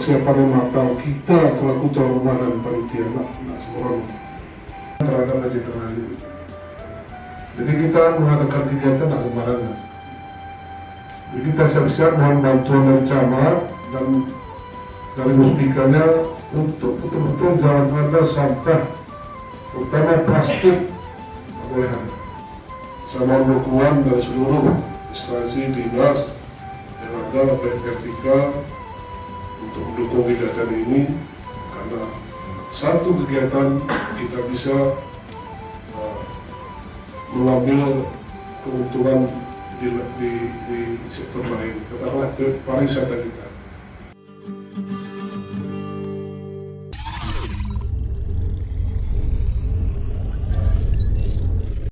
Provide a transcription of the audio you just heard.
persiapan yang matang kita selaku tuan rumah dan panitia nak sembrono terhadap haji terhadir. Jadi kita mengadakan kegiatan tak sembarangan. Jadi kita siap-siap mohon bantuan dari camat dan dari muspikanya untuk betul-betul jangan ada sampah, terutama plastik, tak boleh ada. Saya mohon dukungan dari seluruh instansi dinas yang ada baik vertikal untuk mendukung kegiatan ini, karena satu kegiatan kita bisa mengambil keuntungan di sektor lain, katakanlah pariwisata kita.